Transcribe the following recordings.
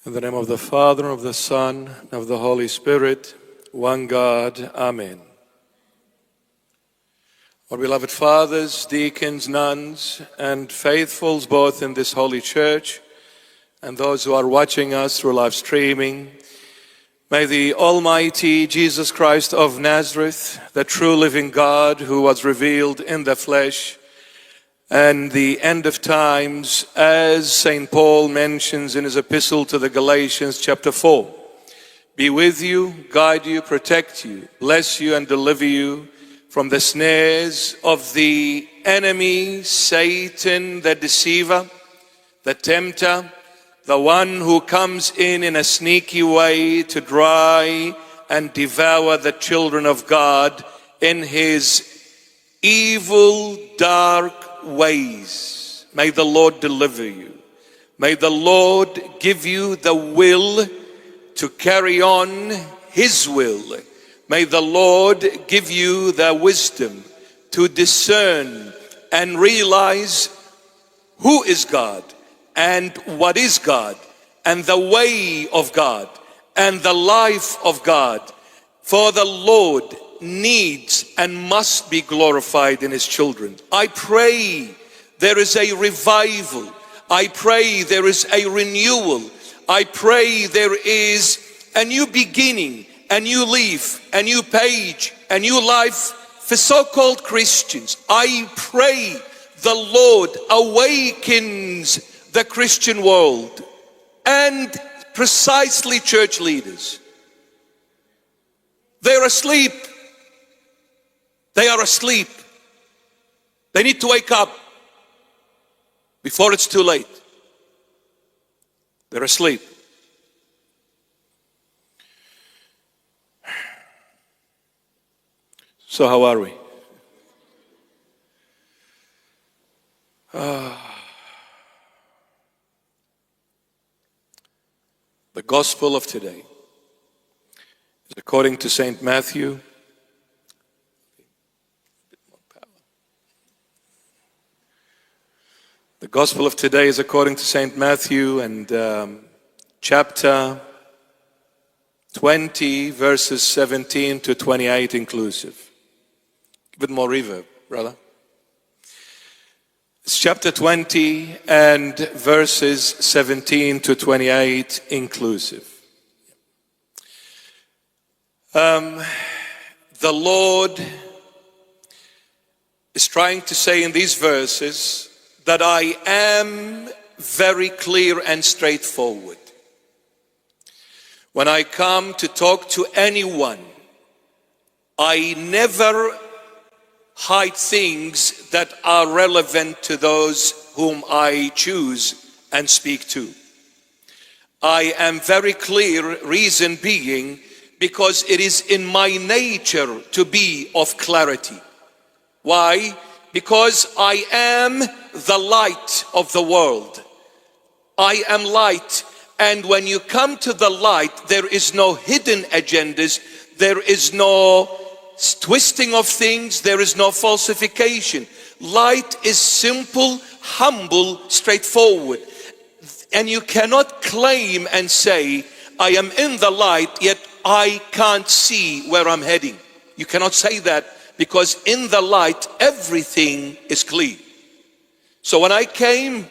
In the name of the Father, and of the Son, and of the Holy Spirit, one God. Amen. Our beloved fathers, deacons, nuns, and faithfuls both in this holy church and those who are watching us through live streaming, may the Almighty Jesus Christ of Nazareth, the true living God who was revealed in the flesh, and the end of times, as St. Paul mentions in his epistle to the Galatians, chapter 4, be with you, guide you, protect you, bless you, and deliver you from the snares of the enemy, Satan, the deceiver, the tempter, the one who comes in a sneaky way to try and devour the children of God in his evil, dark ways. May the Lord deliver you. May the Lord give you the will to carry on his will. May the Lord give you the wisdom to discern and realize who is God and what is God and the way of God and the life of God. For the Lord needs and must be glorified in his children. I pray there is a revival. I pray there is a renewal. I pray there is a new beginning, a new leaf, a new page, a new life for so-called Christians. I pray the Lord awakens the Christian world and precisely church leaders. They're asleep. They are asleep. They need to wake up before it's too late. They're asleep. So how are we? The gospel of today is according to St. Matthew. The gospel of today is according to St. Matthew and chapter 20, verses 17 to 28 inclusive. Give it more reverb, brother. It's chapter 20 and verses 17 to 28 inclusive. The Lord is trying to say in these verses that I am very clear and straightforward. When I come to talk to anyone, I never hide things that are relevant to those whom I choose and speak to. I am very clear, reason being, because it is in my nature to be of clarity. Why? Because I am the light of the world. I am light, and when you come to the light, there is no hidden agendas, there is no twisting of things, there is no falsification. Light is simple, humble, straightforward. And you cannot claim and say, I am in the light, yet I can't see where I'm heading. You cannot say that, because in the light, everything is clear. So when I came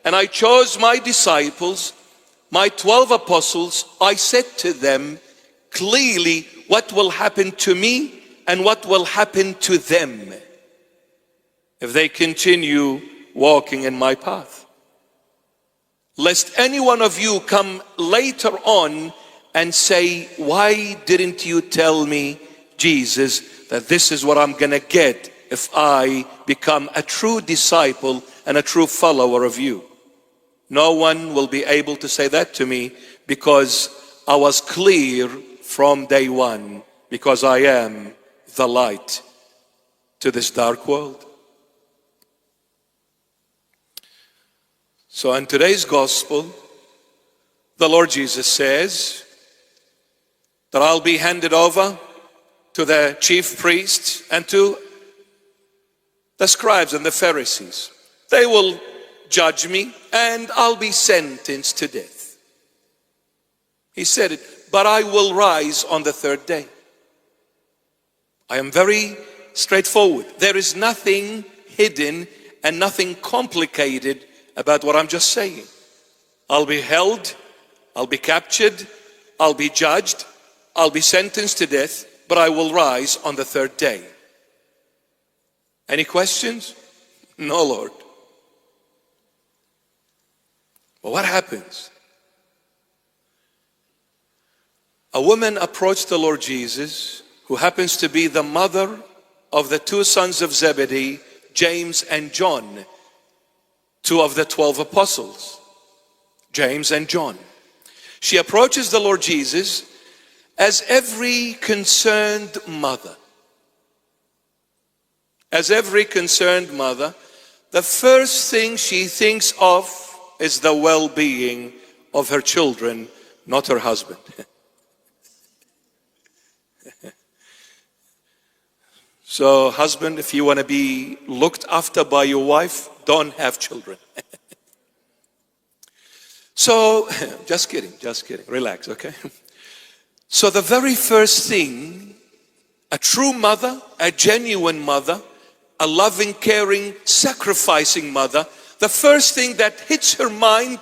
and I chose my disciples, my 12 apostles, I said to them clearly what will happen to me and what will happen to them if they continue walking in my path. Lest any one of you come later on and say, why didn't you tell me, Jesus, that this is what I'm gonna get if I become a true disciple and a true follower of you? No one will be able to say that to me, because I was clear from day one, because I am the light to this dark world. So in today's gospel, the Lord Jesus says that I'll be handed over to the chief priests and to the scribes and the Pharisees. They will judge me and I'll be sentenced to death. He said it, but I will rise on the third day. I am very straightforward. There is nothing hidden and nothing complicated about what I'm just saying. I'll be held, I'll be captured, I'll be judged, I'll be sentenced to death, but I will rise on the third day. Any questions? No, Lord. But what happens? A woman approached the Lord Jesus, who happens to be the mother of the two sons of Zebedee, James and John, two of the 12 apostles, James and John. She approaches the Lord Jesus as every concerned mother. As every concerned mother, the first thing she thinks of is the well-being of her children, not her husband. So, husband, if you want to be looked after by your wife, don't have children. So, just kidding, relax, okay? So the very first thing, a true mother, a genuine mother, a loving, caring, sacrificing mother, the first thing that hits her mind,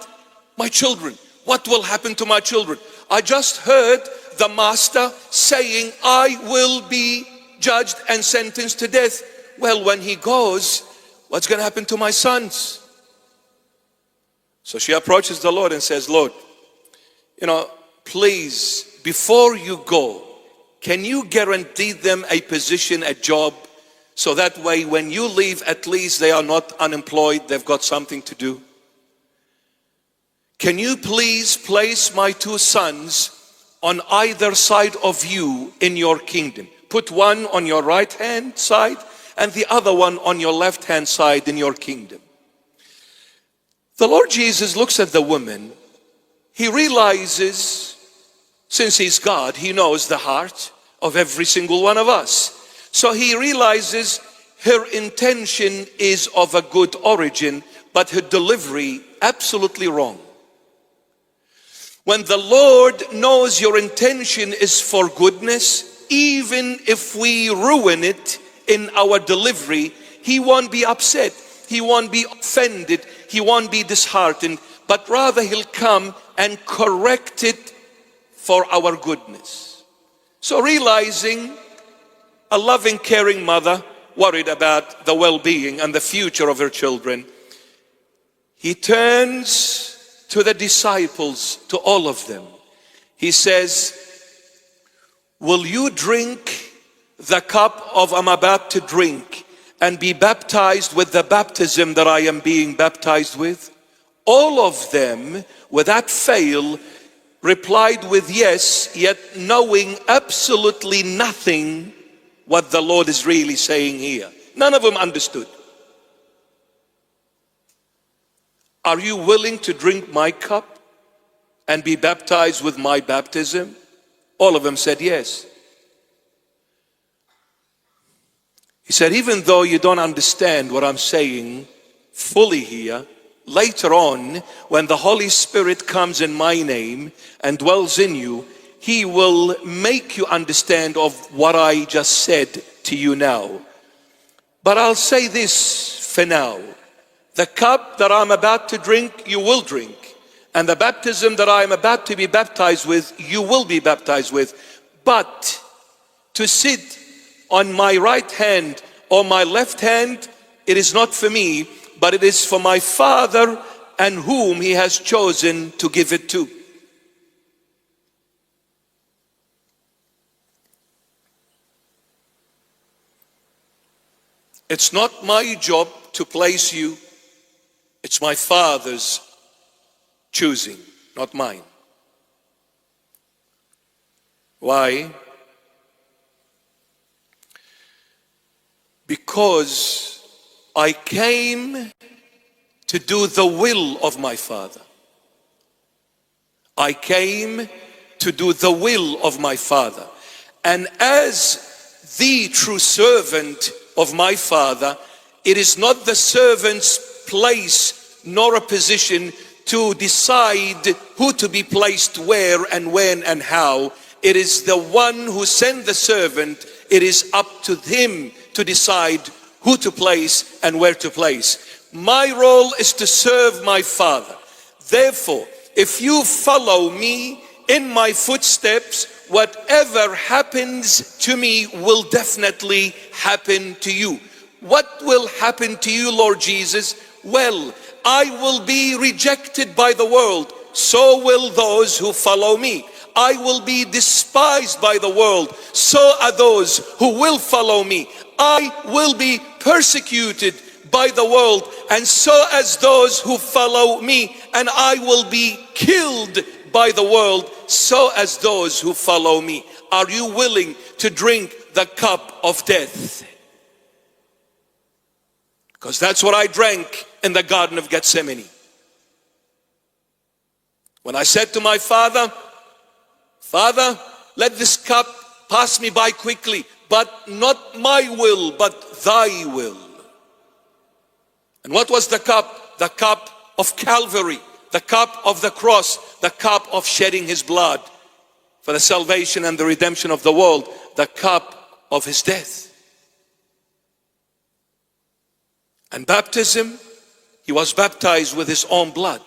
my children. What will happen to my children? I just heard the master saying, I will be judged and sentenced to death. Well, when he goes, what's going to happen to my sons? So she approaches the Lord and says, Lord, please, before you go, can you guarantee them a position, a job, so that way when you leave, at least they are not unemployed, they've got something to do? Can you please place my two sons on either side of you in your kingdom? Put one on your right hand side and the other one on your left hand side in your kingdom. The Lord Jesus looks at the woman. He realizes, since he's God, he knows the heart of every single one of us. So he realizes her intention is of a good origin, but her delivery absolutely wrong. When the Lord knows your intention is for goodness, even if we ruin it in our delivery, he won't be upset, he won't be offended, he won't be disheartened, but rather he'll come and correct it for our goodness. So realizing a loving, caring mother worried about the well-being and the future of her children, he turns to the disciples, to all of them. He says, will you drink the cup of I'm about to drink and be baptized with the baptism that I am being baptized with? All of them, without fail, replied with yes, yet knowing absolutely nothing what the Lord is really saying here. None of them understood. Are you willing to drink my cup and be baptized with my baptism? All of them said yes. He said, even though you don't understand what I'm saying fully here, later on, when the Holy Spirit comes in my name and dwells in you, he will make you understand of what I just said to you now. But I'll say this for now. The cup that I'm about to drink, you will drink. And the baptism that I am about to be baptized with, you will be baptized with. But to sit on my right hand or my left hand, it is not for me, but it is for my Father and whom he has chosen to give it to. It's not my job to place you. It's my Father's choosing, not mine. Why? Because I came to do the will of my Father. I came to do the will of my Father. And as the true servant of my Father, it is not the servant's place nor a position to decide who to be placed where and when and how. It is the one who sent the servant. It is up to him to decide who to place and where to place. My role is to serve my Father. Therefore, if you follow me in my footsteps, whatever happens to me will definitely happen to you. What will happen to you, Lord Jesus? Well, I will be rejected by the world. So will those who follow me. I will be despised by the world. So are those who will follow me. I will be persecuted by the world, and so as those who follow me. And I will be killed by the world, so as those who follow me. Are you willing to drink the cup of death? Because that's what I drank in the Garden of Gethsemane. When I said to my Father, Father, let this cup pass me by quickly, but not my will, but thy will. And what was the cup? The cup of Calvary, the cup of the cross, the cup of shedding his blood for the salvation and the redemption of the world, the cup of his death. And baptism, he was baptized with his own blood.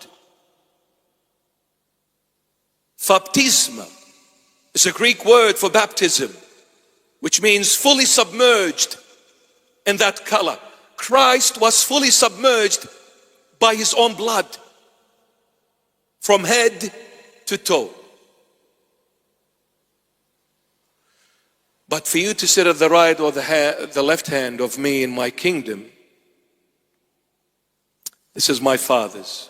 Baptisma is a Greek word for baptism, which means fully submerged in that color. Christ was fully submerged by his own blood from head to toe. But for you to sit at the right or the left hand of me in my kingdom, this is my Father's.